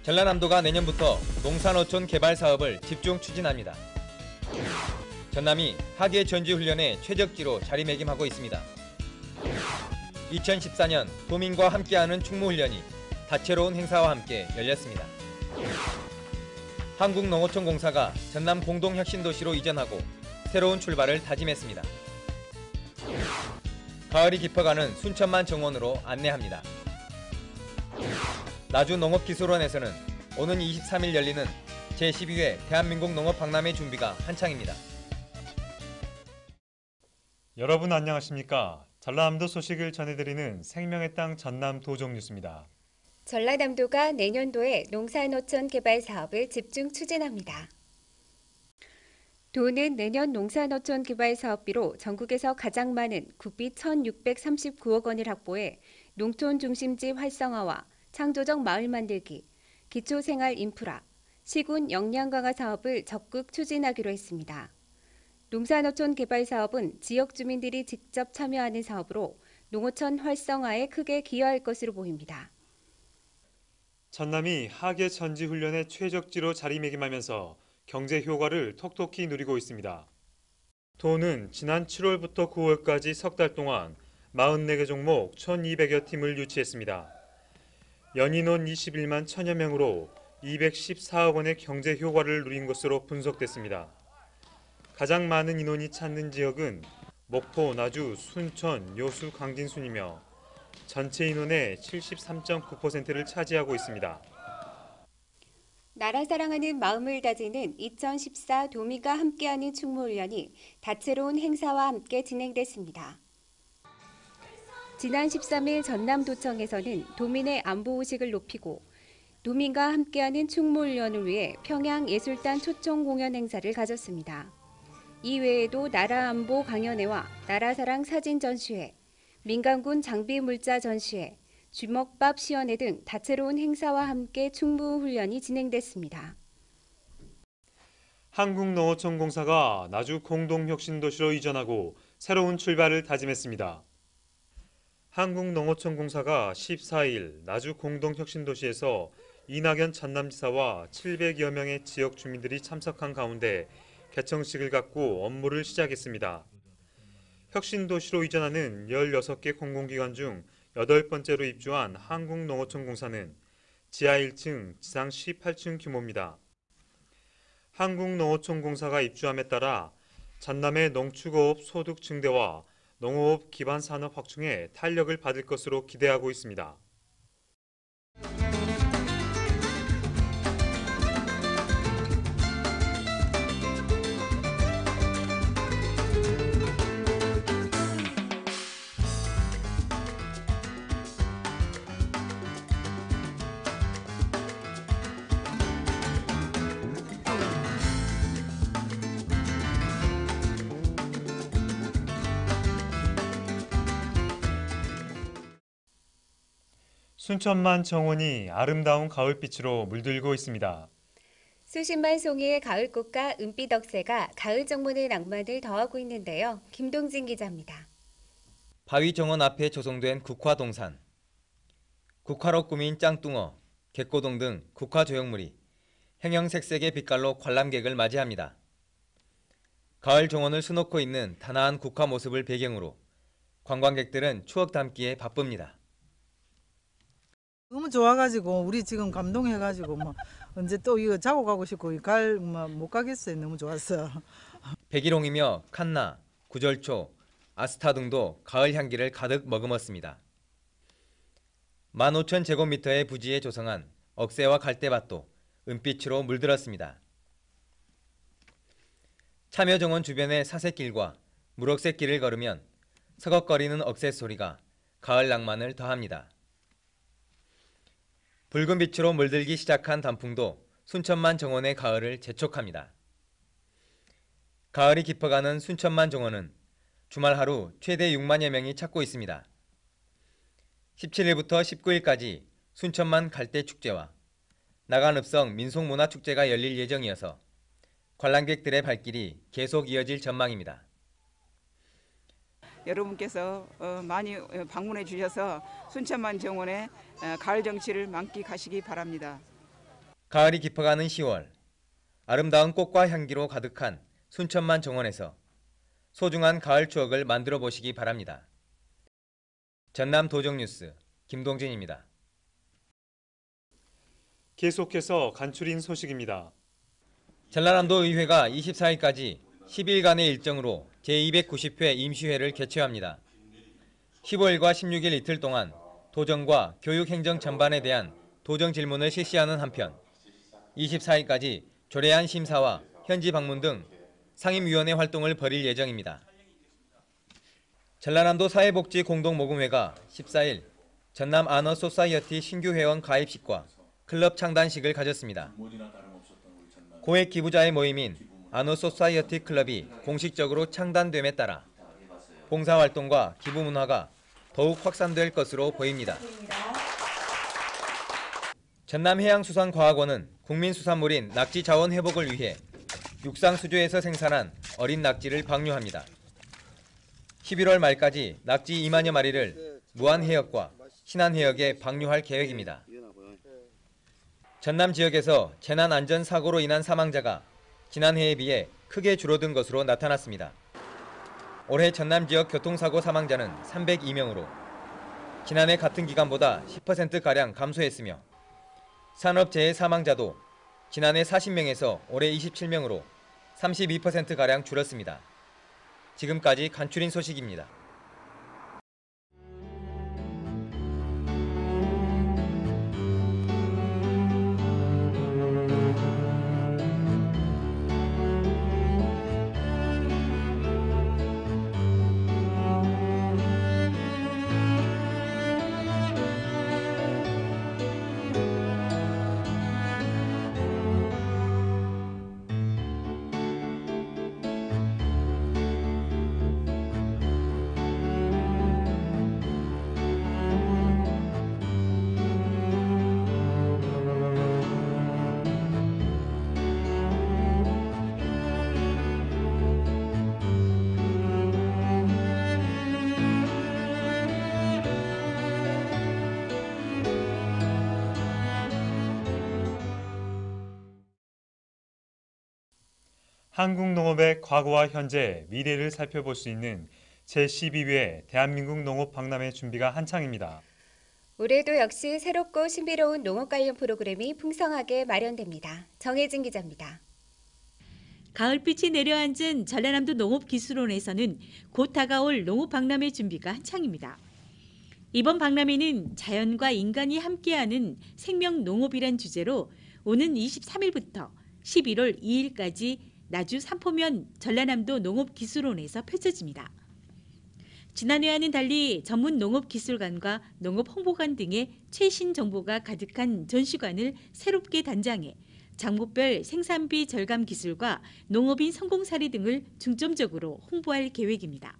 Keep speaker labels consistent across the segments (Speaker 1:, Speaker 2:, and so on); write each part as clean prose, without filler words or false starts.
Speaker 1: 전라남도가 내년부터 농사노촌 개발 사업을 집중 추진합니다. 전남이 하계 전지훈련의 최적지로 자리매김하고 있습니다. 2014년 도민과 함께하는 충무훈련이 다채로운 행사와 함께 열렸습니다. 한국농어촌공사가 전남 공동혁신도시로 이전하고 새로운 출발을 다짐했습니다. 가을이 깊어가는 순천만 정원으로 안내합니다. 나주농업기술원에서는 오는 23일 열리는 제12회 대한민국 농업박람회 준비가 한창입니다.
Speaker 2: 여러분 안녕하십니까? 전라남도 소식을 전해드리는 생명의 땅 전남 도종뉴스입니다.
Speaker 3: 전라남도가 내년도에 농사노촌 개발 사업을 집중 추진합니다. 도는 내년 농사노촌 개발 사업비로 전국에서 가장 많은 국비 1,639억 원을 확보해 농촌 중심지 활성화와 창조적 마을 만들기, 기초생활 인프라, 시군 역량 강화 사업을 적극 추진하기로 했습니다. 농사노촌 개발 사업은 지역 주민들이 직접 참여하는 사업으로 농어촌 활성화에 크게 기여할 것으로 보입니다.
Speaker 2: 전남이 하계 전지훈련의 최적지로 자리매김하면서 경제 효과를 톡톡히 누리고 있습니다. 도는 지난 7월부터 9월까지 석 달 동안 44개 종목 1,200여 팀을 유치했습니다. 연인원 21만 1,000여 명으로 214억 원의 경제 효과를 누린 것으로 분석됐습니다. 가장 많은 인원이 찾는 지역은 목포, 나주, 순천, 요수, 강진순이며 전체 인원의 73.9%를 차지하고 있습니다.
Speaker 3: 나라 사랑하는 마음을 다지는 2014 도민과 함께하는 충무훈련이 다채로운 행사와 함께 진행됐습니다. 지난 13일 전남도청에서는 도민의 안보의식을 높이고 도민과 함께하는 충무훈련을 위해 평양예술단 초청 공연 행사를 가졌습니다. 이 외에도 나라안보 강연회와 나라사랑 사진 전시회, 민간군 장비 물자 전시회, 주먹밥 시연회 등 다채로운 행사와 함께 충무훈련이 진행됐습니다.
Speaker 2: 한국농어촌공사가 나주 공동혁신도시로 이전하고 새로운 출발을 다짐했습니다. 한국농어촌공사가 14일 나주 공동혁신도시에서 이낙연 전남지사와 700여 명의 지역 주민들이 참석한 가운데 개청식을 갖고 업무를 시작했습니다. 혁신도시로 이전하는 16개 공공기관 중 8번째로 입주한 한국농어촌공사는 지하 1층, 지상 18층 규모입니다. 한국농어촌공사가 입주함에 따라 전남의 농축어업 소득 증대와 농어업 기반 산업 확충에 탄력을 받을 것으로 기대하고 있습니다. 순천만 정원이 아름다운 가을빛으로 물들고 있습니다.
Speaker 3: 수십만 송이의 가을꽃과 은빛 억새가 가을 정문의 낭만을 더하고 있는데요. 김동진 기자입니다.
Speaker 1: 바위정원 앞에 조성된 국화동산. 국화로 꾸민 짱뚱어, 갯고동 등 국화 조형물이 형형색색의 빛깔로 관람객을 맞이합니다. 가을 정원을 수놓고 있는 단아한 국화 모습을 배경으로 관광객들은 추억 담기에 바쁩니다.
Speaker 4: 너무 좋아가지고 우리 지금 감동해가지고 언제 또 이거 자고 가고 싶고 못 가겠어요. 너무 좋았어.
Speaker 1: 백일홍이며 칸나, 구절초, 아스타 등도 가을 향기를 가득 머금었습니다. 15,000제곱미터의 부지에 조성한 억새와 갈대밭도 은빛으로 물들었습니다. 참여정원 주변의 사색길과 물억새길을 걸으면 서걱거리는 억새 소리가 가을 낭만을 더합니다. 붉은 빛으로 물들기 시작한 단풍도 순천만 정원의 가을을 재촉합니다. 가을이 깊어가는 순천만 정원은 주말 하루 최대 6만여 명이 찾고 있습니다. 17일부터 19일까지 순천만 갈대축제와 나간읍성 민속문화축제가 열릴 예정이어서 관람객들의 발길이 계속 이어질 전망입니다.
Speaker 5: 여러분께서 많이 방문해 주셔서 순천만 정원의 가을 정취를 만끽하시기 바랍니다.
Speaker 1: 가을이 깊어가는 10월, 아름다운 꽃과 향기로 가득한 순천만 정원에서 소중한 가을 추억을 만들어 보시기 바랍니다. 전남 도정뉴스 김동진입니다.
Speaker 2: 계속해서 간추린 소식입니다.
Speaker 1: 전라남도 의회가 24일까지 10일간의 일정으로 제290회 임시회를 개최합니다. 15일과 16일 이틀 동안 도정과 교육행정 전반에 대한 도정 질문을 실시하는 한편 24일까지 조례안 심사와 현지 방문 등 상임위원회 활동을 벌일 예정입니다. 전라남도 사회복지 공동모금회가 14일 전남 아너소사이어티 신규 회원 가입식과 클럽 창단식을 가졌습니다. 고액 기부자의 모임인 아너소사이어티 클럽이 공식적으로 창단됨에 따라 봉사활동과 기부 문화가 더욱 확산될 것으로 보입니다. 전남해양수산과학원은 국민수산물인 낙지 자원 회복을 위해 육상수조에서 생산한 어린 낙지를 방류합니다. 11월 말까지 낙지 2만여 마리를 무안해역과 신안해역에 방류할 계획입니다. 전남 지역에서 재난안전사고로 인한 사망자가 지난해에 비해 크게 줄어든 것으로 나타났습니다. 올해 전남 지역 교통사고 사망자는 302명으로 지난해 같은 기간보다 10%가량 감소했으며 산업재해 사망자도 지난해 40명에서 올해 27명으로 32%가량 줄었습니다. 지금까지 간추린 소식입니다.
Speaker 2: 한국 농업의 과거와 현재, 미래를 살펴볼 수 있는 제12회 대한민국 농업 박람회 준비가 한창입니다.
Speaker 3: 올해도 역시 새롭고 신비로운 농업 관련 프로그램이 풍성하게 마련됩니다. 정혜진 기자입니다.
Speaker 6: 가을빛이 내려앉은 전라남도 농업기술원에서는 곧 다가올 농업 박람회 준비가 한창입니다. 이번 박람회는 자연과 인간이 함께하는 생명 농업이란 주제로 오는 23일부터 11월 2일까지 나주 삼포면 전라남도 농업기술원에서 펼쳐집니다. 지난해와는 달리 전문 농업기술관과 농업홍보관 등의 최신 정보가 가득한 전시관을 새롭게 단장해 작목별 생산비 절감 기술과 농업인 성공 사례 등을 중점적으로 홍보할 계획입니다.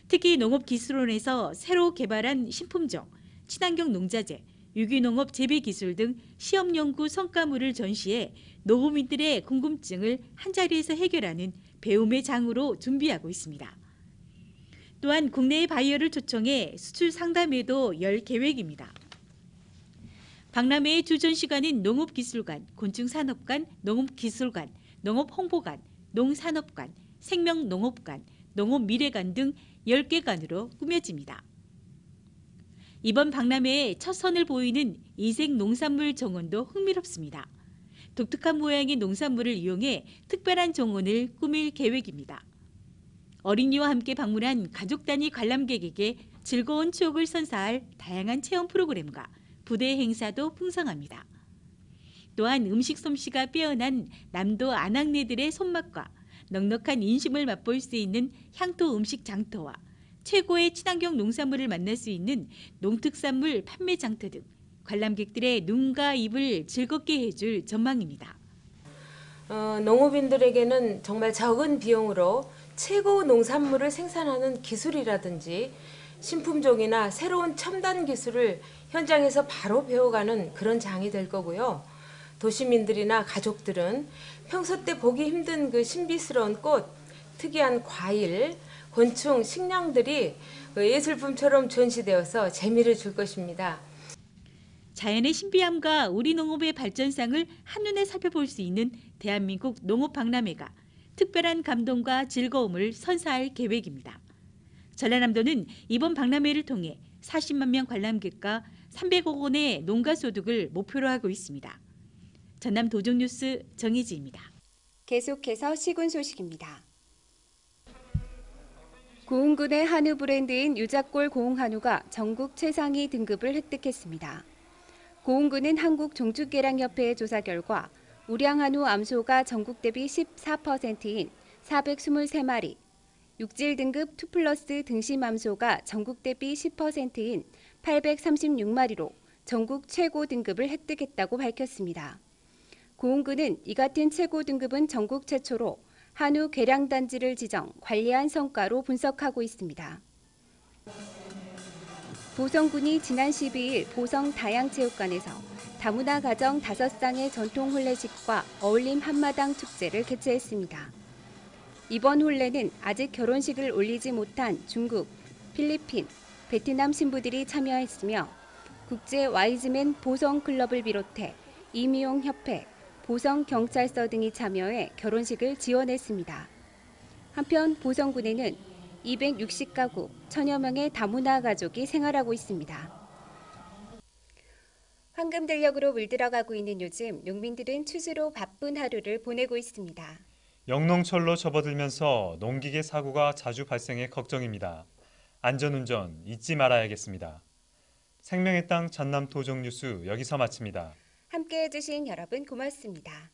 Speaker 6: 특히 농업기술원에서 새로 개발한 신품종, 친환경 농자재, 유기농업 재배기술 등 시험연구 성과물을 전시해 농업인들의 궁금증을 한자리에서 해결하는 배움의 장으로 준비하고 있습니다. 또한 국내의 바이어를 초청해 수출 상담회도 열 계획입니다. 박람회의 주전시관인 농업기술관, 곤충산업관, 농업기술관, 농업홍보관, 농산업관, 생명농업관, 농업미래관 등 10개 관으로 꾸며집니다. 이번 박람회의 첫 선을 보이는 이색 농산물 정원도 흥미롭습니다. 독특한 모양의 농산물을 이용해 특별한 정원을 꾸밀 계획입니다. 어린이와 함께 방문한 가족 단위 관람객에게 즐거운 추억을 선사할 다양한 체험 프로그램과 부대 행사도 풍성합니다. 또한 음식 솜씨가 빼어난 남도 안악내들의 손맛과 넉넉한 인심을 맛볼 수 있는 향토 음식 장터와 최고의 친환경 농산물을 만날 수 있는 농특산물 판매 장터 등 관람객들의 눈과 입을 즐겁게 해줄 전망입니다.
Speaker 7: 농업인들에게는 정말 적은 비용으로 최고 농산물을 생산하는 기술이라든지 신품종이나 새로운 첨단 기술을 현장에서 바로 배워가는 그런 장이 될 거고요. 도시민들이나 가족들은 평소 때 보기 힘든 그 신비스러운 꽃, 특이한 과일, 곤충, 식량들이 예술품처럼 전시되어서 재미를 줄 것입니다.
Speaker 6: 자연의 신비함과 우리 농업의 발전상을 한눈에 살펴볼 수 있는 대한민국 농업박람회가 특별한 감동과 즐거움을 선사할 계획입니다. 전라남도는 이번 박람회를 통해 40만 명 관람객과 300억 원의 농가 소득을 목표로 하고 있습니다. 전남 도정뉴스 정희지입니다.
Speaker 3: 계속해서 시군 소식입니다. 고흥군의 한우 브랜드인 유자골 고흥한우가 전국 최상위 등급을 획득했습니다. 고흥군은 한국종축계량협회의 조사 결과 우량한우 암소가 전국 대비 14%인 423마리, 육질 등급 2+ 등심 암소가 전국 대비 10%인 836마리로 전국 최고 등급을 획득했다고 밝혔습니다. 고흥군은 이 같은 최고 등급은 전국 최초로 한우 계량단지를 지정, 관리한 성과로 분석하고 있습니다. 보성군이 지난 12일 보성 다양체육관에서 다문화 가정 5쌍의 전통 혼례식과 어울림 한마당 축제를 개최했습니다. 이번 혼례는 아직 결혼식을 올리지 못한 중국, 필리핀, 베트남 신부들이 참여했으며 국제 와이즈맨 보성클럽을 비롯해 이미용협회, 보성경찰서 등이 참여해 결혼식을 지원했습니다. 한편 보성군에는 260가구, 1000여 명의 다문화 가족이 생활하고 있습니다. 황금 들녘으로 물들어가고 있는 요즘 농민들은 추수로 바쁜 하루를 보내고 있습니다.
Speaker 2: 영농철로 접어들면서 농기계 사고가 자주 발생해 걱정입니다. 안전운전 잊지 말아야겠습니다. 생명의 땅 전남 도정뉴스 여기서 마칩니다.
Speaker 3: 함께해 주신 여러분 고맙습니다.